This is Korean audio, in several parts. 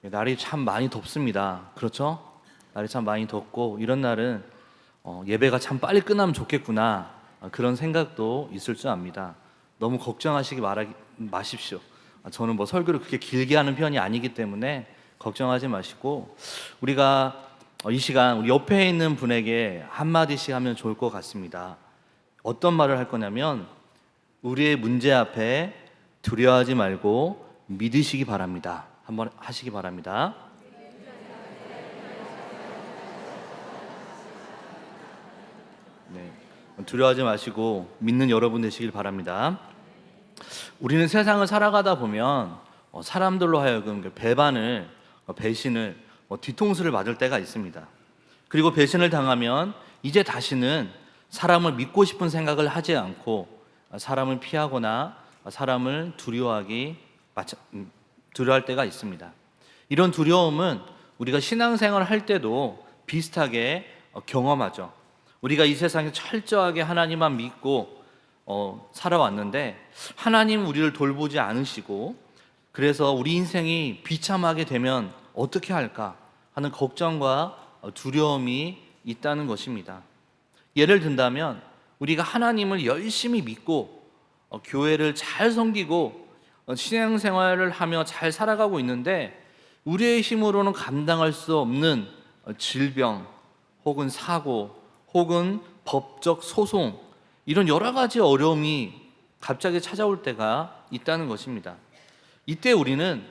날이 참 많이 덥습니다. 그렇죠? 날이 참 많이 덥고 이런 날은 예배가 참 빨리 끝나면 좋겠구나, 그런 생각도 있을 줄 압니다. 너무 걱정하시기 마십시오. 저는 뭐 설교를 그렇게 길게 하는 편이 아니기 때문에 걱정하지 마시고, 우리가 이 시간 우리 옆에 있는 분에게 한마디씩 하면 좋을 것 같습니다. 어떤 말을 할 거냐면, 우리의 문제 앞에 두려워하지 말고 믿으시기 바랍니다. 한번 하시기 바랍니다. 네, 두려워하지 마시고 믿는 여러분 되시길 바랍니다. 우리는 세상을 살아가다 보면 사람들로 하여금 배반을, 배신을, 뒤통수를 맞을 때가 있습니다. 그리고 배신을 당하면 이제 다시는 사람을 믿고 싶은 생각을 하지 않고 사람을 피하거나 사람을 두려워할 때가 있습니다. 이런 두려움은 우리가 신앙생활을 할 때도 비슷하게 경험하죠. 우리가 이 세상에 철저하게 하나님만 믿고 살아왔는데, 하나님 우리를 돌보지 않으시고, 그래서 우리 인생이 비참하게 되면 어떻게 할까 하는 걱정과 두려움이 있다는 것입니다. 예를 든다면, 우리가 하나님을 열심히 믿고 교회를 잘 섬기고 신앙생활을 하며 잘 살아가고 있는데, 우리의 힘으로는 감당할 수 없는 질병 혹은 사고 혹은 법적 소송, 이런 여러 가지 어려움이 갑자기 찾아올 때가 있다는 것입니다. 이때 우리는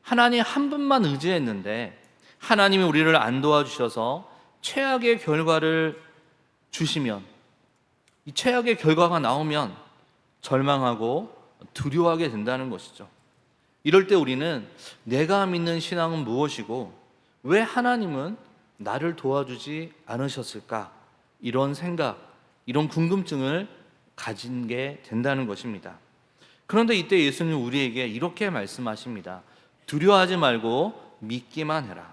하나님 한 분만 의지했는데 하나님이 우리를 안 도와주셔서 최악의 결과를 주시면, 이 최악의 결과가 나오면 절망하고 두려워하게 된다는 것이죠. 이럴 때 우리는 내가 믿는 신앙은 무엇이고 왜 하나님은 나를 도와주지 않으셨을까, 이런 생각, 이런 궁금증을 가진 게 된다는 것입니다. 그런데 이때 예수님 우리에게 이렇게 말씀하십니다. 두려워하지 말고 믿기만 해라.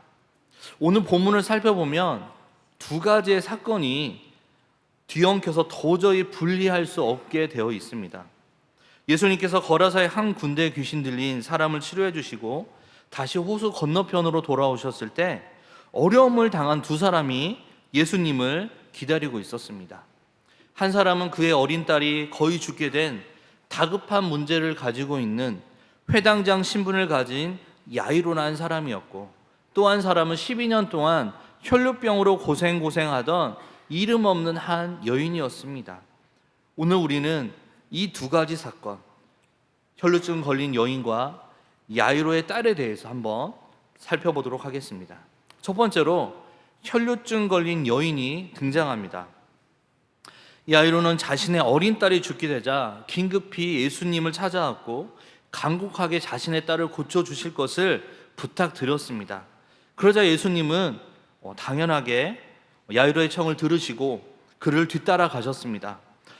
오늘 본문을 살펴보면 두 가지의 사건이 뒤엉켜서 도저히 분리할 수 없게 되어 있습니다. 예수님께서 거라사의 한 군대에 귀신 들린 사람을 치료해 주시고 다시 호수 건너편으로 돌아오셨을 때 어려움을 당한 두 사람이 예수님을 기다리고 있었습니다. 한 사람은 그의 어린 딸이 거의 죽게 된 다급한 문제를 가지고 있는 회당장 신분을 가진 야이로라는 사람이었고, 또 한 사람은 12년 동안 혈루병으로 고생하던 이름 없는 한 여인이었습니다. 오늘 우리는 이 두 가지 사건, 혈루증 걸린 여인과 야이로의 딸에 대해서 한번 살펴보도록 하겠습니다. 첫 번째로 혈루증 걸린 여인이 등장합니다. 야이로는 자신의 어린 딸이 죽게 되자 긴급히 예수님을 찾아왔고 간곡하게 자신의 딸을 고쳐주실 것을 부탁드렸습니다. 그러자 예수님은 당연하게 야이로의 청을 들으시고 그를 뒤따라 가셨습니다.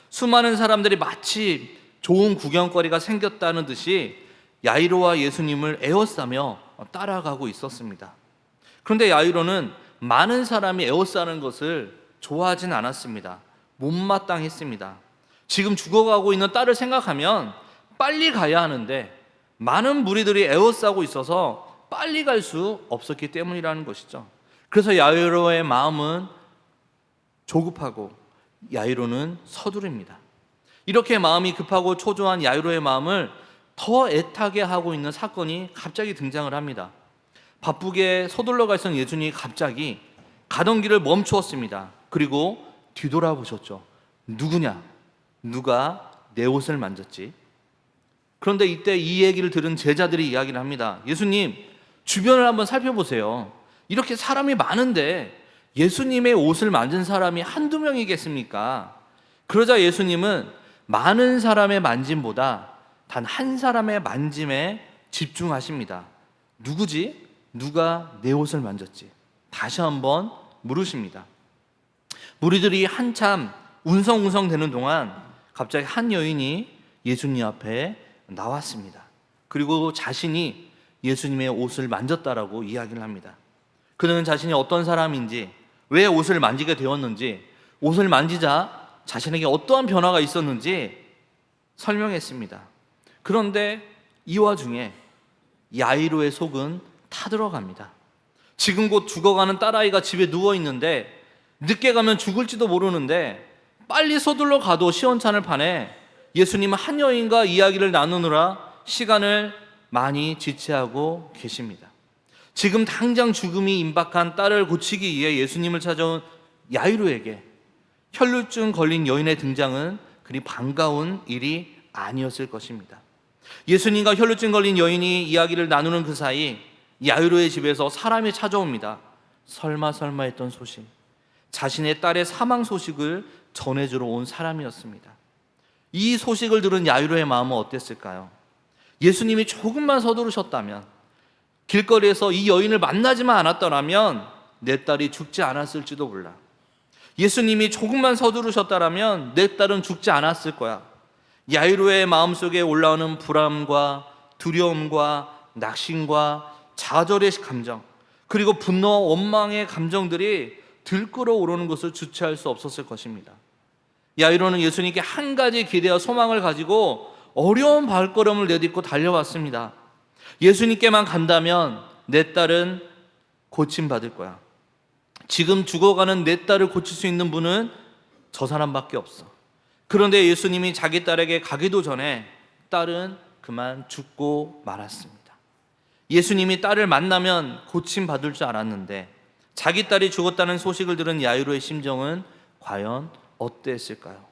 수많은 사람들이 마치 좋은 구경거리가 생겼다는 듯이 야이로와 예수님을 에워싸며 따라가고 있었습니다. 그런데 야이로는 많은 사람이 에워싸는 것을 좋아하진 않았습니다. 못마땅했습니다. 지금 죽어가고 있는 딸을 생각하면 빨리 가야 하는데 많은 무리들이 에워싸고 있어서 빨리 갈 수 없었기 때문이라는 것이죠. 그래서 야이로의 마음은 조급하고 야이로는 서두릅니다. 이렇게 마음이 급하고 초조한 야이로의 마음을 더 애타게 하고 있는 사건이 갑자기 등장을 합니다. 바쁘게 서둘러 가 있던 예수님이 갑자기 가던 길을 멈추었습니다. 그리고 뒤돌아보셨죠. 누구냐? 누가 내 옷을 만졌지? 그런데 이때 이 얘기를 들은 제자들이 이야기를 합니다. 예수님, 주변을 한번 살펴보세요. 이렇게 사람이 많은데 예수님의 옷을 만진 사람이 한두 명이겠습니까? 그러자 예수님은 많은 사람의 만짐보다 단 한 사람의 만짐에 집중하십니다. 누구지? 누가 내 옷을 만졌지? 다시 한번 물으십니다. 무리들이 한참 웅성웅성 되는 동안 갑자기 한 여인이 예수님 앞에 나왔습니다. 그리고 자신이 예수님의 옷을 만졌다라고 이야기를 합니다. 그는 자신이 어떤 사람인지, 왜 옷을 만지게 되었는지, 옷을 만지자 자신에게 어떠한 변화가 있었는지 설명했습니다. 그런데 이 와중에 야이로의 속은 찾으러 갑니다. 지금 곧 죽어가는 딸아이가 집에 누워있는데 늦게 가면 죽을지도 모르는데 빨리 서둘러 가도 시원찮을 판에 예수님은 한 여인과 이야기를 나누느라 시간을 많이 지체하고 계십니다. 지금 당장 죽음이 임박한 딸을 고치기 위해 예수님을 찾아온 야이로에게 혈루증 걸린 여인의 등장은 그리 반가운 일이 아니었을 것입니다. 예수님과 혈루증 걸린 여인이 이야기를 나누는 그 사이 야이로의 집에서 사람이 찾아옵니다. 설마 했던 소식, 자신의 딸의 사망 소식을 전해주러 온 사람이었습니다. 이 소식을 들은 야이로의 마음은 어땠을까요? 예수님이 조금만 서두르셨다면, 길거리에서 이 여인을 만나지만 않았더라면 내 딸이 죽지 않았을지도 몰라. 예수님이 조금만 서두르셨다면 내 딸은 죽지 않았을 거야. 야이로의 마음속에 올라오는 불안과 두려움과 낙심과 좌절의 감정, 그리고 분노와 원망의 감정들이 들끓어 오르는 것을 주체할 수 없었을 것입니다. 야이로는 예수님께 한 가지 기대와 소망을 가지고 어려운 발걸음을 내딛고 달려왔습니다. 예수님께만 간다면 내 딸은 고침받을 거야. 지금 죽어가는 내 딸을 고칠 수 있는 분은 저 사람밖에 없어. 그런데 예수님이 자기 딸에게 가기도 전에 딸은 그만 죽고 말았습니다. 예수님이 딸을 만나면 고침받을 줄 알았는데 자기 딸이 죽었다는 소식을 들은 야이로의 심정은 과연 어땠을까요?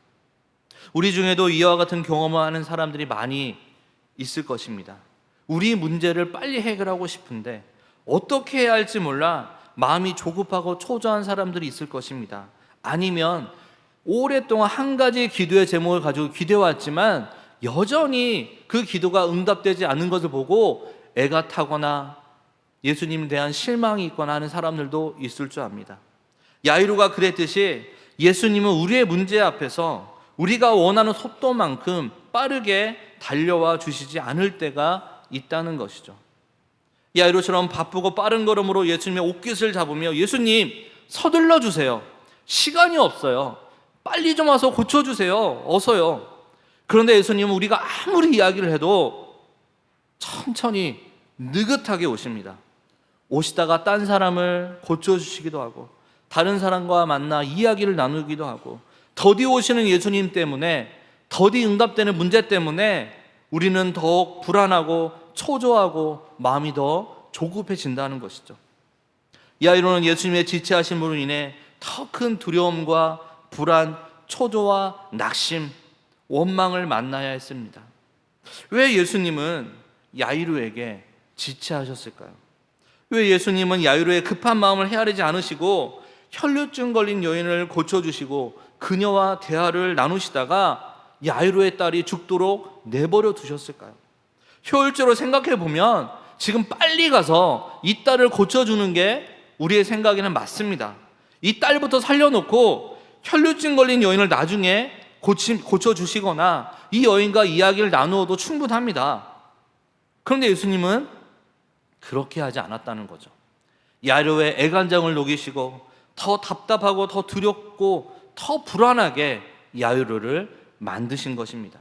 우리 중에도 이와 같은 경험을 하는 사람들이 많이 있을 것입니다. 우리 문제를 빨리 해결하고 싶은데 어떻게 해야 할지 몰라 마음이 조급하고 초조한 사람들이 있을 것입니다. 아니면 오랫동안 한 가지 기도의 제목을 가지고 기도해왔지만 여전히 그 기도가 응답되지 않는 것을 보고 애가 타거나 예수님에 대한 실망이 있거나 하는 사람들도 있을 줄 압니다. 야이로가 그랬듯이 예수님은 우리의 문제 앞에서 우리가 원하는 속도만큼 빠르게 달려와 주시지 않을 때가 있다는 것이죠. 야이로처럼 바쁘고 빠른 걸음으로 예수님의 옷깃을 잡으며 예수님 서둘러 주세요. 시간이 없어요. 빨리 좀 와서 고쳐주세요. 어서요. 그런데 예수님은 우리가 아무리 이야기를 해도 천천히 느긋하게 오십니다. 오시다가 딴 사람을 고쳐주시기도 하고 다른 사람과 만나 이야기를 나누기도 하고 더디 오시는 예수님 때문에 더디 응답되는 문제 때문에 우리는 더욱 불안하고 초조하고 마음이 더 조급해진다는 것이죠. 야이로는 예수님의 지체하신 분으로 인해 더 큰 두려움과 불안, 초조와 낙심, 원망을 만나야 했습니다. 왜 예수님은 야이로에게 지체하셨을까요? 왜 예수님은 야이로의 급한 마음을 헤아리지 않으시고 혈루증 걸린 여인을 고쳐주시고 그녀와 대화를 나누시다가 야이로의 딸이 죽도록 내버려 두셨을까요? 효율적으로 생각해 보면 지금 빨리 가서 이 딸을 고쳐주는 게 우리의 생각에는 맞습니다. 이 딸부터 살려놓고 혈루증 걸린 여인을 나중에 고쳐주시거나 이 여인과 이야기를 나누어도 충분합니다. 그런데 예수님은 그렇게 하지 않았다는 거죠. 야이로의 애간장을 녹이시고 더 답답하고 더 두렵고 더 불안하게 야이로를 만드신 것입니다.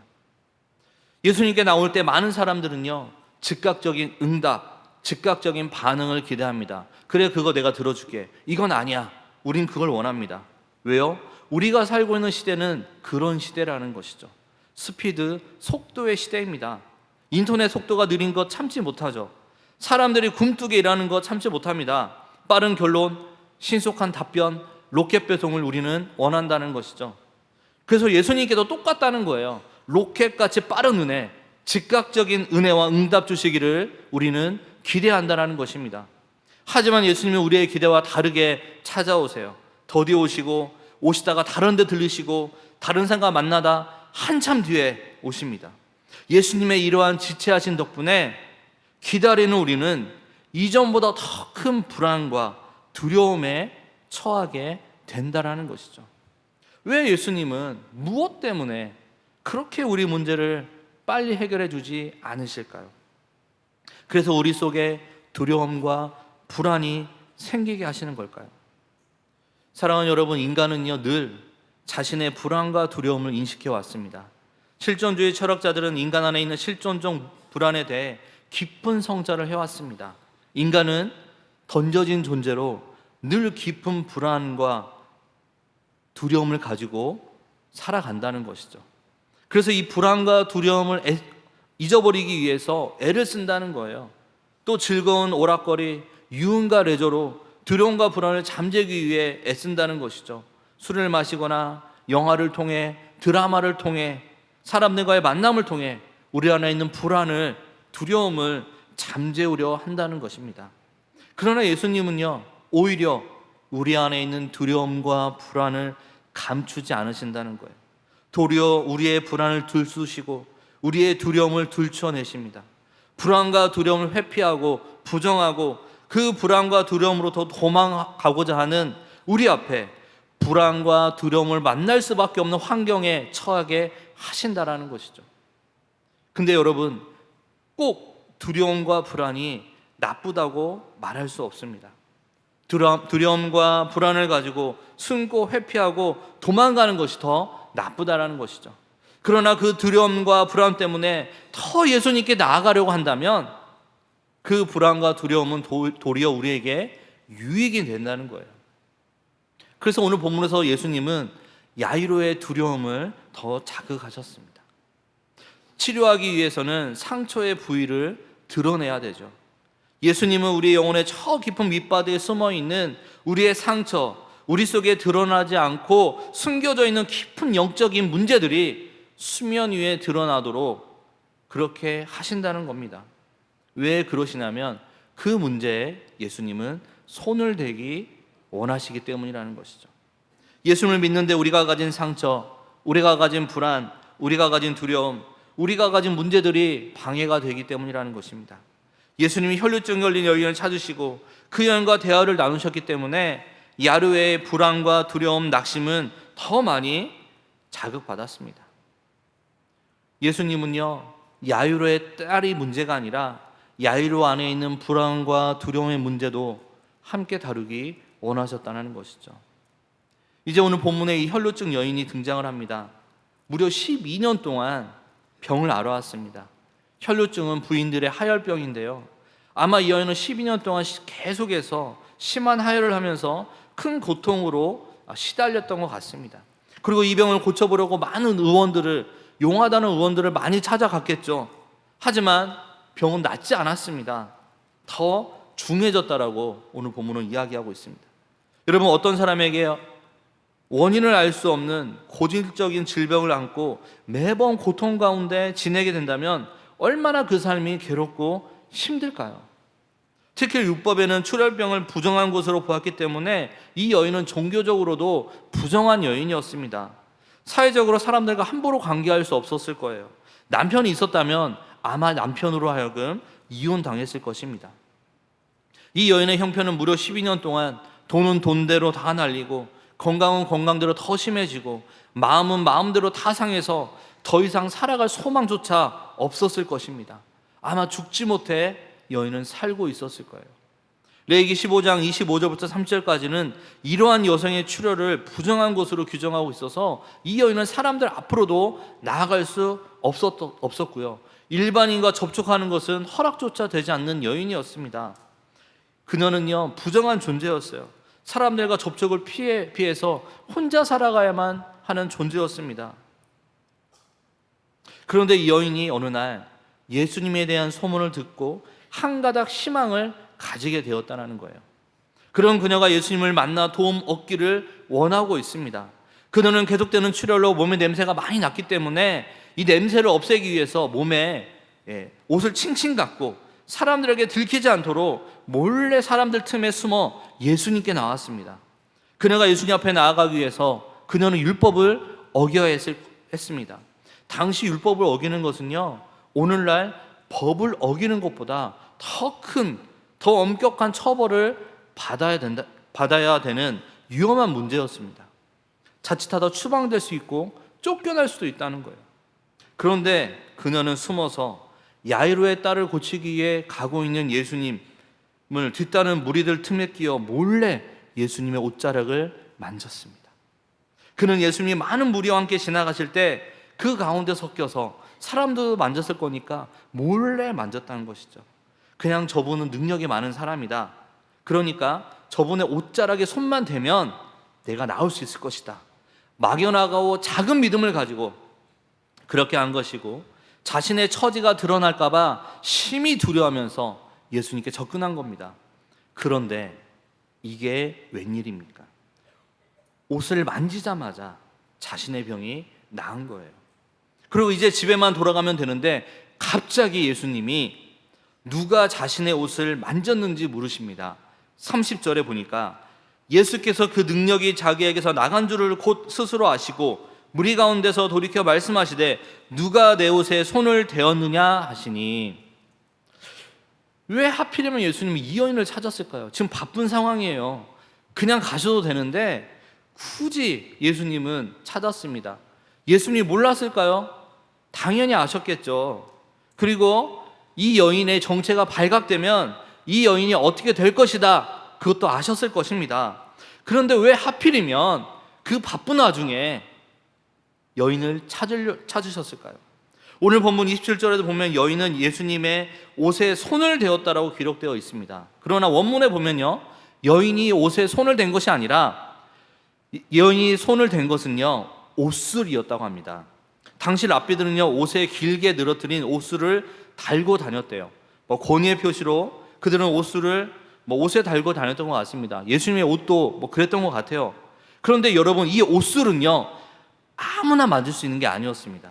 예수님께 나올 때 많은 사람들은요, 즉각적인 응답, 즉각적인 반응을 기대합니다. 그래, 그거 내가 들어줄게. 이건 아니야. 우린 그걸 원합니다. 왜요? 우리가 살고 있는 시대는 그런 시대라는 것이죠. 스피드, 속도의 시대입니다. 인터넷 속도가 느린 것 참지 못하죠. 사람들이 굼뜨게 일하는 것 참지 못합니다. 빠른 결론, 신속한 답변, 로켓 배송을 우리는 원한다는 것이죠. 그래서 예수님께도 똑같다는 거예요. 로켓같이 빠른 은혜, 즉각적인 은혜와 응답 주시기를 우리는 기대한다는 것입니다. 하지만 예수님은 우리의 기대와 다르게 찾아오세요. 더디 오시고 오시다가 다른 데 들리시고 다른 사람과 만나다 한참 뒤에 오십니다. 예수님의 이러한 지체하신 덕분에 기다리는 우리는 이전보다 더 큰 불안과 두려움에 처하게 된다는 것이죠. 왜 예수님은 무엇 때문에 그렇게 우리 문제를 빨리 해결해 주지 않으실까요? 그래서 우리 속에 두려움과 불안이 생기게 하시는 걸까요? 사랑하는 여러분, 인간은요 늘 자신의 불안과 두려움을 인식해 왔습니다. 실존주의 철학자들은 인간 안에 있는 실존적 불안에 대해 깊은 성찰을 해왔습니다. 인간은 던져진 존재로 늘 깊은 불안과 두려움을 가지고 살아간다는 것이죠. 그래서 이 불안과 두려움을 잊어버리기 위해서 애를 쓴다는 거예요. 또 즐거운 오락거리, 유흥과 레저로 두려움과 불안을 잠재기 위해 애쓴다는 것이죠. 술을 마시거나 영화를 통해, 드라마를 통해, 사람들과의 만남을 통해 우리 안에 있는 불안을, 두려움을 잠재우려 한다는 것입니다. 그러나 예수님은요, 오히려 우리 안에 있는 두려움과 불안을 감추지 않으신다는 거예요. 도리어 우리의 불안을 들쑤시고 우리의 두려움을 들춰내십니다. 불안과 두려움을 회피하고 부정하고 그 불안과 두려움으로부터 도망가고자 하는 우리 앞에 불안과 두려움을 만날 수밖에 없는 환경에 처하게 하신다라는 것이죠. 근데 여러분, 꼭 두려움과 불안이 나쁘다고 말할 수 없습니다. 두려움과 불안을 가지고 숨고 회피하고 도망가는 것이 더 나쁘다라는 것이죠. 그러나 그 두려움과 불안 때문에 더 예수님께 나아가려고 한다면 그 불안과 두려움은 도리어 우리에게 유익이 된다는 거예요. 그래서 오늘 본문에서 예수님은 야이로의 두려움을 더 자극하셨습니다. 치료하기 위해서는 상처의 부위를 드러내야 되죠. 예수님은 우리 영혼의 저 깊은 밑바닥에 숨어있는 우리의 상처, 우리 속에 드러나지 않고 숨겨져 있는 깊은 영적인 문제들이 수면 위에 드러나도록 그렇게 하신다는 겁니다. 왜 그러시냐면 그 문제에 예수님은 손을 대기 원하시기 때문이라는 것이죠. 예수님을 믿는데 우리가 가진 상처, 우리가 가진 불안, 우리가 가진 두려움, 우리가 가진 문제들이 방해가 되기 때문이라는 것입니다. 예수님이 혈루증 걸린 여인을 찾으시고 그 여인과 대화를 나누셨기 때문에 야르의 불안과 두려움, 낙심은 더 많이 자극받았습니다. 예수님은요, 야이로의 딸이 문제가 아니라 야이로 안에 있는 불안과 두려움의 문제도 함께 다루기 원하셨다는 것이죠. 이제 오늘 본문에 이 혈루증 여인이 등장을 합니다. 무려 12년 동안 병을 앓아왔습니다. 혈루증은 부인들의 하혈병인데요, 아마 이 여인은 12년 동안 계속해서 심한 하혈을 하면서 큰 고통으로 시달렸던 것 같습니다. 그리고 이 병을 고쳐보려고 많은 의원들을, 용하다는 의원들을 많이 찾아갔겠죠. 하지만 병은 낫지 않았습니다. 더 중해졌다라고 오늘 본문은 이야기하고 있습니다. 여러분, 어떤 사람에게 원인을 알 수 없는 고질적인 질병을 안고 매번 고통 가운데 지내게 된다면 얼마나 그 삶이 괴롭고 힘들까요? 특히 율법에는 출혈병을 부정한 것으로 보았기 때문에 이 여인은 종교적으로도 부정한 여인이었습니다. 사회적으로 사람들과 함부로 관계할 수 없었을 거예요. 남편이 있었다면 아마 남편으로 하여금 이혼당했을 것입니다. 이 여인의 형편은 무려 12년 동안 돈은 돈대로 다 날리고 건강은 건강대로 더 심해지고 마음은 마음대로 다 상해서 더 이상 살아갈 소망조차 없었을 것입니다. 아마 죽지 못해 여인은 살고 있었을 거예요. 레위기 15장 25절부터 30절까지는 이러한 여성의 출혈을 부정한 것으로 규정하고 있어서 이 여인은 사람들 앞으로도 나아갈 수 없었고요. 일반인과 접촉하는 것은 허락조차 되지 않는 여인이었습니다. 그녀는요, 부정한 존재였어요. 사람들과 접촉을 피해서 혼자 살아가야만 하는 존재였습니다. 그런데 이 여인이 어느 날 예수님에 대한 소문을 듣고 한 가닥 희망을 가지게 되었다는 거예요. 그런 그녀가 예수님을 만나 도움 얻기를 원하고 있습니다. 그녀는 계속되는 출혈로 몸의 냄새가 많이 났기 때문에 이 냄새를 없애기 위해서 몸에 옷을 칭칭 닫고 사람들에게 들키지 않도록 몰래 사람들 틈에 숨어 예수님께 나왔습니다. 그녀가 예수님 앞에 나아가기 위해서 그녀는 율법을 어겨야 했습니다. 당시 율법을 어기는 것은요, 오늘날 법을 어기는 것보다 더 큰, 더 엄격한 처벌을 받아야 되는 위험한 문제였습니다. 자칫하다 추방될 수 있고 쫓겨날 수도 있다는 거예요. 그런데 그녀는 숨어서 야이로의 딸을 고치기 위해 가고 있는 예수님을 뒤따르는 무리들 틈에 끼어 몰래 예수님의 옷자락을 만졌습니다. 그는 예수님이 많은 무리와 함께 지나가실 때 그 가운데 섞여서 사람도 만졌을 거니까 몰래 만졌다는 것이죠. 그냥 저분은 능력이 많은 사람이다. 그러니까 저분의 옷자락에 손만 대면 내가 나을 수 있을 것이다. 막연하고 작은 믿음을 가지고 그렇게 한 것이고, 자신의 처지가 드러날까 봐 심히 두려워하면서 예수님께 접근한 겁니다. 그런데 이게 웬일입니까? 옷을 만지자마자 자신의 병이 나은 거예요. 그리고 이제 집에만 돌아가면 되는데 갑자기 예수님이 누가 자신의 옷을 만졌는지 물으십니다. 30절에 보니까 예수께서 그 능력이 자기에게서 나간 줄을 곧 스스로 아시고 무리 가운데서 돌이켜 말씀하시되 누가 내 옷에 손을 대었느냐 하시니. 왜 하필이면 예수님이 이 여인을 찾았을까요? 지금 바쁜 상황이에요. 그냥 가셔도 되는데 굳이 예수님은 찾았습니다. 예수님이 몰랐을까요? 당연히 아셨겠죠. 그리고 이 여인의 정체가 발각되면 이 여인이 어떻게 될 것이다, 그것도 아셨을 것입니다. 그런데 왜 하필이면 그 바쁜 와중에 여인을 찾으셨을까요? 오늘 본문 27절에도 보면 여인은 예수님의 옷에 손을 대었다라고 기록되어 있습니다. 그러나 원문에 보면요, 여인이 옷에 손을 댄 것이 아니라 여인이 손을 댄 것은요, 옷술이었다고 합니다. 당시 랍비들은요, 옷에 길게 늘어뜨린 옷술을 달고 다녔대요. 권위의 표시로 그들은 옷술을 옷에 달고 다녔던 것 같습니다. 예수님의 옷도 그랬던 것 같아요. 그런데 여러분, 이 옷술은요, 아무나 만질 수 있는 게 아니었습니다.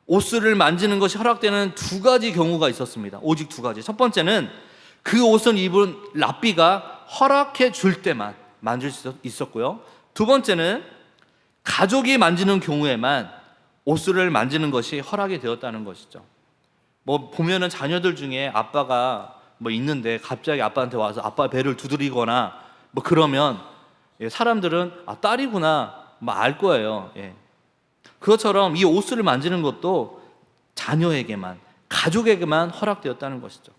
옷술을 만지는 것이 허락되는 두 가지 경우가 있었습니다. 오직 두 가지. 첫 번째는 그 옷을 입은 랍비가 허락해 줄 때만 만질 수 있었고요. 두 번째는 가족이 만지는 경우에만 옷술을 만지는 것이 허락이 되었다는 것이죠. 보면은 자녀들 중에 아빠가 있는데 갑자기 아빠한테 와서 아빠 배를 두드리거나 그러면 사람들은 딸이구나 알 거예요. 그것처럼 이 옷술을 만지는 것도 자녀에게만, 가족에게만 허락되었다는 것이죠.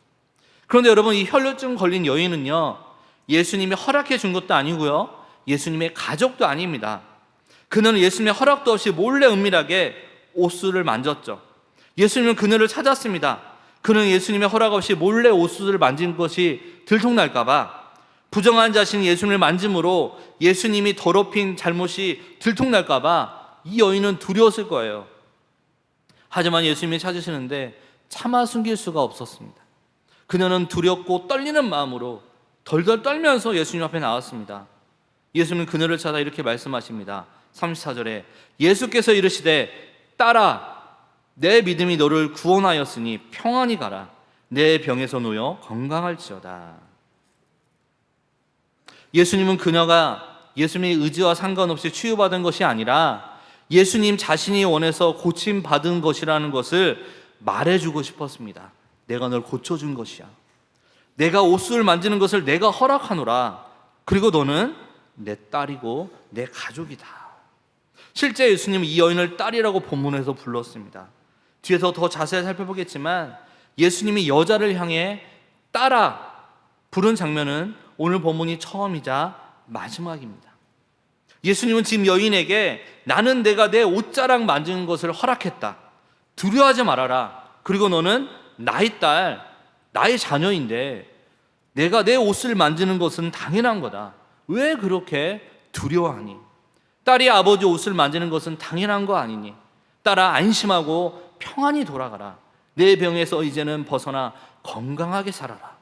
그런데 여러분, 이 혈루증 걸린 여인은요, 예수님이 허락해 준 것도 아니고요, 예수님의 가족도 아닙니다. 그는 예수님의 허락도 없이 몰래 은밀하게 옷술을 만졌죠. 예수님은 그녀를 찾았습니다. 그는 예수님의 허락 없이 몰래 옷술을 만진 것이 들통날까 봐, 부정한 자신이 예수님을 만짐으로 예수님이 더럽힌 잘못이 들통날까 봐 이 여인은 두려웠을 거예요. 하지만 예수님이 찾으시는데 차마 숨길 수가 없었습니다. 그녀는 두렵고 떨리는 마음으로 덜덜 떨면서 예수님 앞에 나왔습니다. 예수님은 그녀를 찾아 이렇게 말씀하십니다. 34절에 예수께서 이르시되 딸아, 내 믿음이 너를 구원하였으니 평안히 가라. 내 병에서 놓여 건강할지어다. 예수님은 그녀가 예수님의 의지와 상관없이 치유받은 것이 아니라 예수님 자신이 원해서 고침받은 것이라는 것을 말해주고 싶었습니다. 내가 널 고쳐준 것이야. 내가 옷을 만지는 것을 내가 허락하노라. 그리고 너는 내 딸이고 내 가족이다. 실제 예수님은 이 여인을 딸이라고 본문에서 불렀습니다. 뒤에서 더 자세히 살펴보겠지만 예수님이 여자를 향해 딸아 부른 장면은 오늘 본문이 처음이자 마지막입니다. 예수님은 지금 여인에게 나는 내가 내 옷자락 만지는 것을 허락했다. 두려워하지 말아라. 그리고 너는 나의 딸, 나의 자녀인데 내가 내 옷을 만지는 것은 당연한 거다. 왜 그렇게 두려워하니? 딸이 아버지 옷을 만지는 것은 당연한 거 아니니? 딸아, 안심하고 평안히 돌아가라. 내 병에서 이제는 벗어나 건강하게 살아라.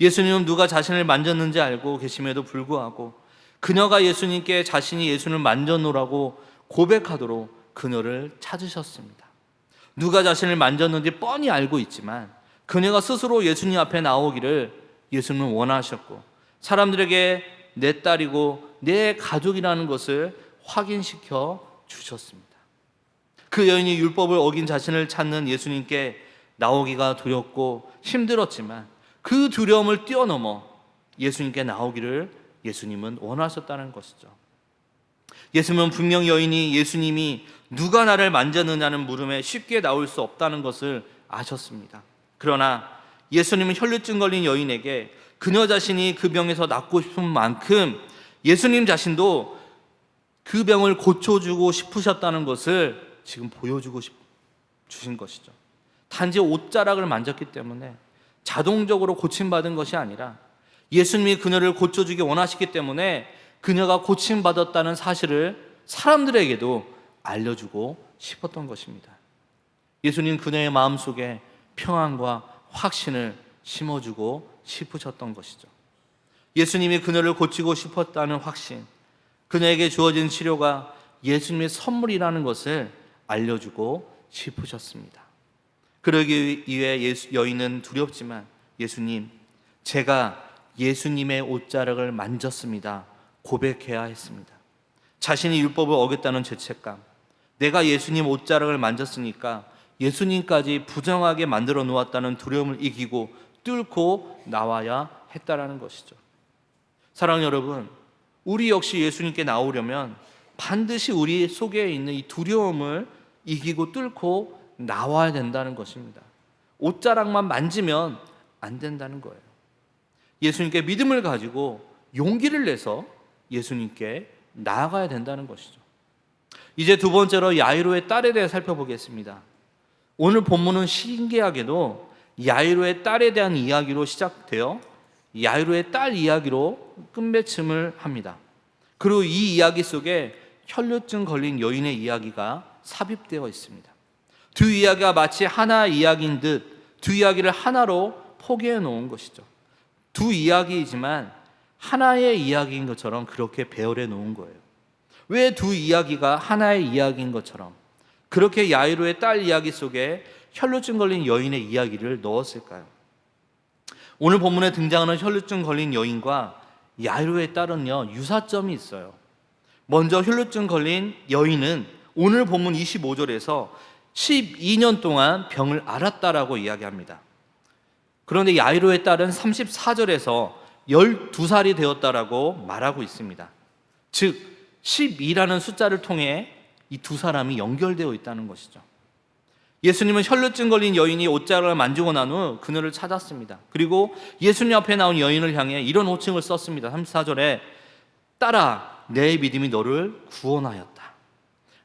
예수님은 누가 자신을 만졌는지 알고 계심에도 불구하고 그녀가 예수님께 자신이 예수님을 만졌노라고 고백하도록 그녀를 찾으셨습니다. 누가 자신을 만졌는지 뻔히 알고 있지만 그녀가 스스로 예수님 앞에 나오기를 예수님은 원하셨고 사람들에게 내 딸이고 내 가족이라는 것을 확인시켜 주셨습니다. 그 여인이 율법을 어긴 자신을 찾는 예수님께 나오기가 두렵고 힘들었지만 그 두려움을 뛰어넘어 예수님께 나오기를 예수님은 원하셨다는 것이죠. 예수님은 분명 여인이 예수님이 누가 나를 만졌느냐는 물음에 쉽게 나올 수 없다는 것을 아셨습니다. 그러나 예수님은 혈루증 걸린 여인에게 그녀 자신이 그 병에서 낫고 싶은 만큼 예수님 자신도 그 병을 고쳐주고 싶으셨다는 것을 지금 보여주고 주신 것이죠. 단지 옷자락을 만졌기 때문에 자동적으로 고침받은 것이 아니라 예수님이 그녀를 고쳐주기 원하시기 때문에 그녀가 고침받았다는 사실을 사람들에게도 알려주고 싶었던 것입니다. 예수님 그녀의 마음속에 평안과 확신을 심어주고 싶으셨던 것이죠. 예수님이 그녀를 고치고 싶었다는 확신, 그녀에게 주어진 치료가 예수님의 선물이라는 것을 알려주고 싶으셨습니다. 그러기 위해 여인은 두렵지만 예수님, 제가 예수님의 옷자락을 만졌습니다. 고백해야 했습니다. 자신이 율법을 어겼다는 죄책감, 내가 예수님 옷자락을 만졌으니까 예수님까지 부정하게 만들어 놓았다는 두려움을 이기고 뚫고 나와야 했다라는 것이죠. 사랑하는 여러분, 우리 역시 예수님께 나오려면 반드시 우리 속에 있는 이 두려움을 이기고 뚫고 나와야 된다는 것입니다. 옷자락만 만지면 안 된다는 거예요. 예수님께 믿음을 가지고 용기를 내서 예수님께 나아가야 된다는 것이죠. 이제 두 번째로 야이로의 딸에 대해 살펴보겠습니다. 오늘 본문은 신기하게도 야이로의 딸에 대한 이야기로 시작되어 야이로의 딸 이야기로 끝맺음을 합니다. 그리고 이 이야기 속에 혈루증 걸린 여인의 이야기가 삽입되어 있습니다. 두 이야기가 마치 하나의 이야기인 듯 두 이야기를 하나로 포개해 놓은 것이죠. 두 이야기이지만 하나의 이야기인 것처럼 그렇게 배열해 놓은 거예요. 왜 두 이야기가 하나의 이야기인 것처럼 그렇게 야이로의 딸 이야기 속에 혈루증 걸린 여인의 이야기를 넣었을까요? 오늘 본문에 등장하는 혈루증 걸린 여인과 야이로의 딸은요, 유사점이 있어요. 먼저 혈루증 걸린 여인은 오늘 본문 25절에서 12년 동안 병을 앓았다라고 이야기합니다. 그런데 야이로의 딸은 34절에서 12살이 되었다라고 말하고 있습니다. 즉 12라는 숫자를 통해 이 두 사람이 연결되어 있다는 것이죠. 예수님은 혈루증 걸린 여인이 옷자락을 만지고 난 후 그녀를 찾았습니다. 그리고 예수님 앞에 나온 여인을 향해 이런 호칭을 썼습니다. 34절에 딸아, 내 믿음이 너를 구원하였다.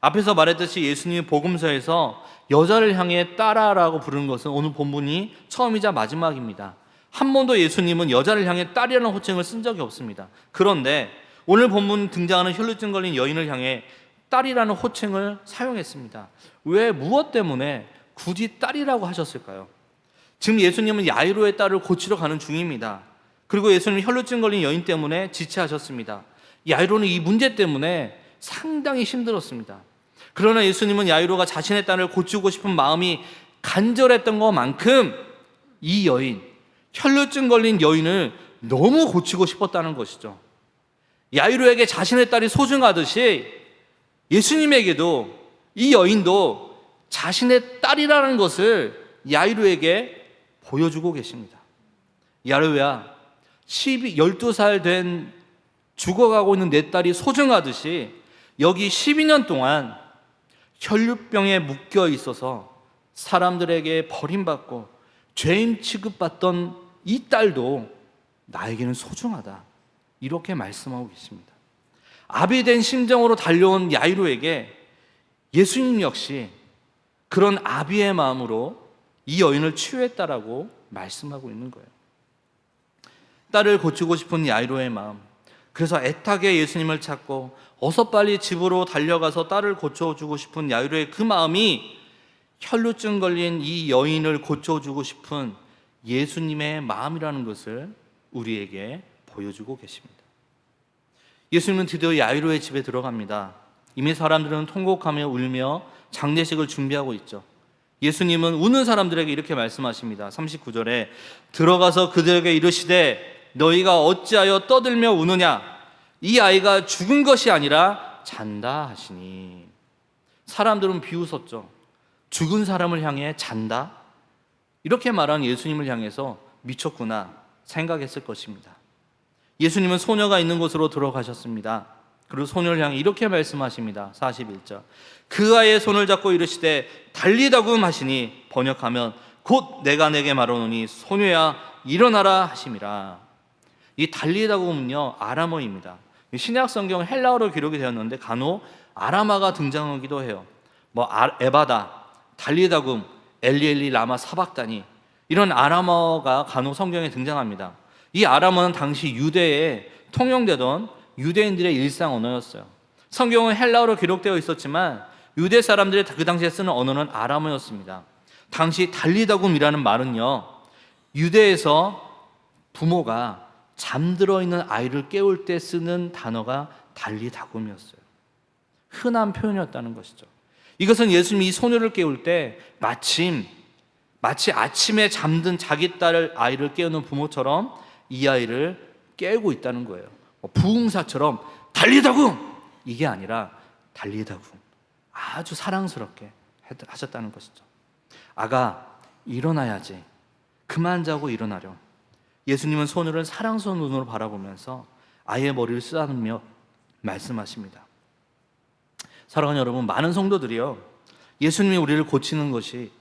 앞에서 말했듯이 예수님이 복음서에서 여자를 향해 딸아라고 부르는 것은 오늘 본문이 처음이자 마지막입니다. 한 번도 예수님은 여자를 향해 딸이라는 호칭을 쓴 적이 없습니다. 그런데 오늘 본문 등장하는 혈루증 걸린 여인을 향해 딸이라는 호칭을 사용했습니다. 왜, 무엇 때문에 굳이 딸이라고 하셨을까요? 지금 예수님은 야이로의 딸을 고치러 가는 중입니다. 그리고 예수님은 혈루증 걸린 여인 때문에 지체하셨습니다. 야이로는 이 문제 때문에 상당히 힘들었습니다. 그러나 예수님은 야이로가 자신의 딸을 고치고 싶은 마음이 간절했던 것만큼 이 여인, 혈루증 걸린 여인을 너무 고치고 싶었다는 것이죠. 야이로에게 자신의 딸이 소중하듯이 예수님에게도 이 여인도 자신의 딸이라는 것을 야이로에게 보여주고 계십니다. 야이로야, 12살 된 죽어가고 있는 내 딸이 소중하듯이 여기 12년 동안 혈루병에 묶여 있어서 사람들에게 버림받고 죄인 취급받던 이 딸도 나에게는 소중하다, 이렇게 말씀하고 계십니다. 아비된 심정으로 달려온 야이로에게 예수님 역시 그런 아비의 마음으로 이 여인을 치유했다라고 말씀하고 있는 거예요. 딸을 고치고 싶은 야이로의 마음, 그래서 애타게 예수님을 찾고 어서 빨리 집으로 달려가서 딸을 고쳐주고 싶은 야이로의 그 마음이 혈루증 걸린 이 여인을 고쳐주고 싶은 예수님의 마음이라는 것을 우리에게 보여주고 계십니다. 예수님은 드디어 야이로의 집에 들어갑니다. 이미 사람들은 통곡하며 울며 장례식을 준비하고 있죠. 예수님은 우는 사람들에게 이렇게 말씀하십니다. 39절에 들어가서 그들에게 이르시되 너희가 어찌하여 떠들며 우느냐, 이 아이가 죽은 것이 아니라 잔다 하시니. 사람들은 비웃었죠. 죽은 사람을 향해 잔다? 이렇게 말한 예수님을 향해서 미쳤구나 생각했을 것입니다. 예수님은 소녀가 있는 곳으로 들어가셨습니다. 그리고 소녀를 향해 이렇게 말씀하십니다. 41절 그 아이의 손을 잡고 이르시되 달리다굼 하시니, 번역하면 곧 내가 내게 말하노니 소녀야 일어나라 하심이라. 이 달리다굼은요 아람어입니다. 신약 성경 헬라어로 기록이 되었는데 간혹 아람어가 등장하기도 해요. 에바다, 달리다굼, 엘리엘리 라마 사박다니, 이런 아람어가 간혹 성경에 등장합니다. 이 아람어는 당시 유대에 통용되던 유대인들의 일상 언어였어요. 성경은 헬라어로 기록되어 있었지만 유대 사람들이 그 당시에 쓰는 언어는 아람어였습니다. 당시 달리다굼이라는 말은요, 유대에서 부모가 잠들어 있는 아이를 깨울 때 쓰는 단어가 달리다굼이었어요. 흔한 표현이었다는 것이죠. 이것은 예수님이 이 소녀를 깨울 때 마치 아침에 잠든 자기 딸을 아이를 깨우는 부모처럼 이 아이를 깨우고 있다는 거예요. 부흥사처럼 달리다굼, 이게 아니라 달리다굼, 아주 사랑스럽게 하셨다는 것이죠. 아가, 일어나야지. 그만 자고 일어나렴. 예수님은 소녀를 사랑스러운 눈으로 바라보면서 아이의 머리를 쓰다듬으며 말씀하십니다. 사랑하는 여러분, 많은 성도들이요, 예수님이 우리를 고치는 것이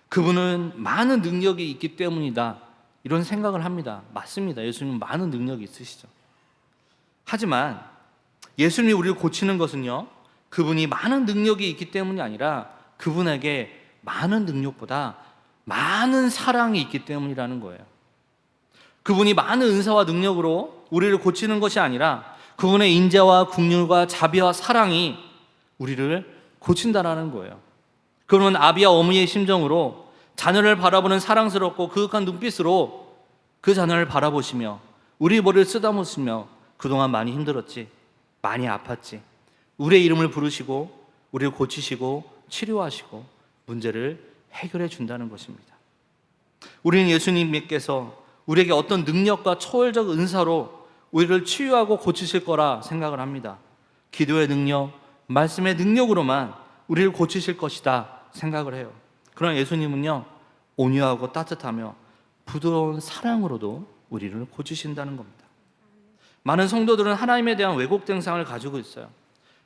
그분은 많은 능력이 있기 때문이다, 이런 생각을 합니다. 맞습니다. 예수님은 많은 능력이 있으시죠. 하지만 예수님이 우리를 고치는 것은요, 그분이 많은 능력이 있기 때문이 아니라 그분에게 많은 능력보다 많은 사랑이 있기 때문이라는 거예요. 그분이 많은 은사와 능력으로 우리를 고치는 것이 아니라 그분의 인자와 긍휼과 자비와 사랑이 우리를 고친다라는 거예요. 그분은 아비와 어머니의 심정으로 자녀를 바라보는 사랑스럽고 그윽한 눈빛으로 그 자녀를 바라보시며 우리 머리를 쓰다듬으시며 그동안 많이 힘들었지, 많이 아팠지, 우리의 이름을 부르시고 우리를 고치시고 치료하시고 문제를 해결해 준다는 것입니다. 우리는 예수님께서 우리에게 어떤 능력과 초월적 은사로 우리를 치유하고 고치실 거라 생각을 합니다. 기도의 능력, 말씀의 능력으로만 우리를 고치실 것이다 생각을 해요. 그러나 예수님은요, 온유하고 따뜻하며 부드러운 사랑으로도 우리를 고치신다는 겁니다. 많은 성도들은 하나님에 대한 왜곡된 상을 가지고 있어요.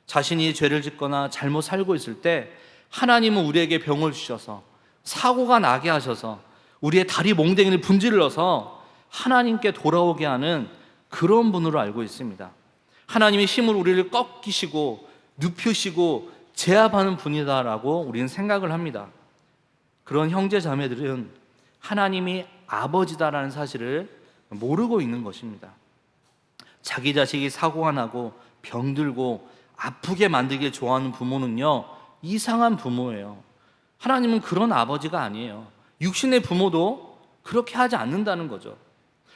자신이 죄를 짓거나 잘못 살고 있을 때 하나님은 우리에게 병을 주셔서 사고가 나게 하셔서 우리의 다리 몽댕이를 분질러서 하나님께 돌아오게 하는 그런 분으로 알고 있습니다. 하나님이 힘으로 우리를 꺾이시고 눕히시고 제압하는 분이다라고 우리는 생각을 합니다. 그런 형제 자매들은 하나님이 아버지다라는 사실을 모르고 있는 것입니다. 자기 자식이 사고가 나고 병들고 아프게 만들길 좋아하는 부모는요, 이상한 부모예요. 하나님은 그런 아버지가 아니에요. 육신의 부모도 그렇게 하지 않는다는 거죠.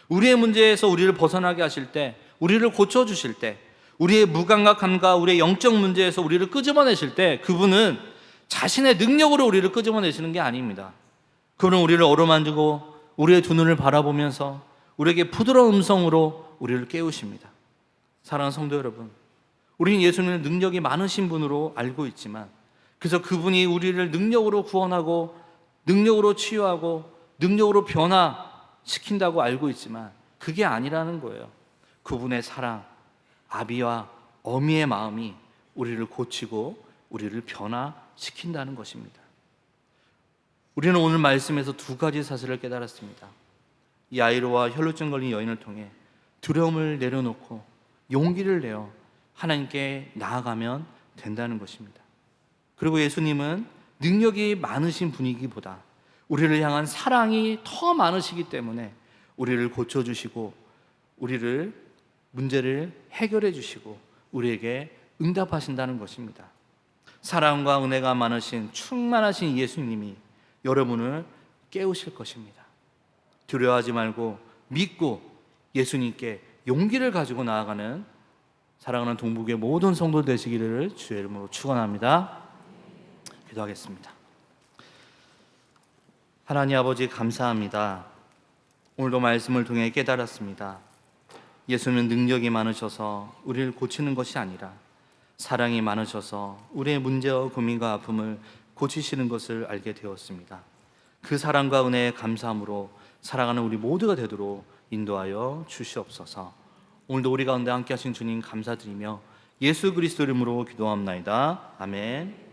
우리의 문제에서 우리를 벗어나게 하실 때, 우리를 고쳐주실 때, 우리의 무감각함과 우리의 영적 문제에서 우리를 끄집어내실 때 그분은 자신의 능력으로 우리를 끄집어내시는 게 아닙니다. 그분은 우리를 어루만지고 우리의 두 눈을 바라보면서 우리에게 부드러운 음성으로 우리를 깨우십니다. 사랑하는 성도 여러분, 우리는 예수님은 능력이 많으신 분으로 알고 있지만, 그래서 그분이 우리를 능력으로 구원하고 능력으로 치유하고 능력으로 변화시킨다고 알고 있지만 그게 아니라는 거예요. 그분의 사랑, 아비와 어미의 마음이 우리를 고치고 우리를 변화시킨다는 것입니다. 우리는 오늘 말씀에서 두 가지 사실을 깨달았습니다. 이 아이로와 혈루증 걸린 여인을 통해 두려움을 내려놓고 용기를 내어 하나님께 나아가면 된다는 것입니다. 그리고 예수님은 능력이 많으신 분이기보다 우리를 향한 사랑이 더 많으시기 때문에 우리를 고쳐주시고 우리를 문제를 해결해 주시고 우리에게 응답하신다는 것입니다. 사랑과 은혜가 많으신 충만하신 예수님이 여러분을 깨우실 것입니다. 두려워하지 말고 믿고 예수님께 용기를 가지고 나아가는 사랑하는 동북의 모든 성도 되시기를 주의 이름으로 축원합니다. 기도하겠습니다. 하나님 아버지, 감사합니다. 오늘도 말씀을 통해 깨달았습니다. 예수님은 능력이 많으셔서 우리를 고치는 것이 아니라 사랑이 많으셔서 우리의 문제와 고민과 아픔을 고치시는 것을 알게 되었습니다. 그 사랑과 은혜에 감사함으로 살아가는 우리 모두가 되도록 인도하여 주시옵소서. 오늘도 우리 가운데 함께 하신 주님 감사드리며 예수 그리스도 이름으로 기도합나이다. 아멘.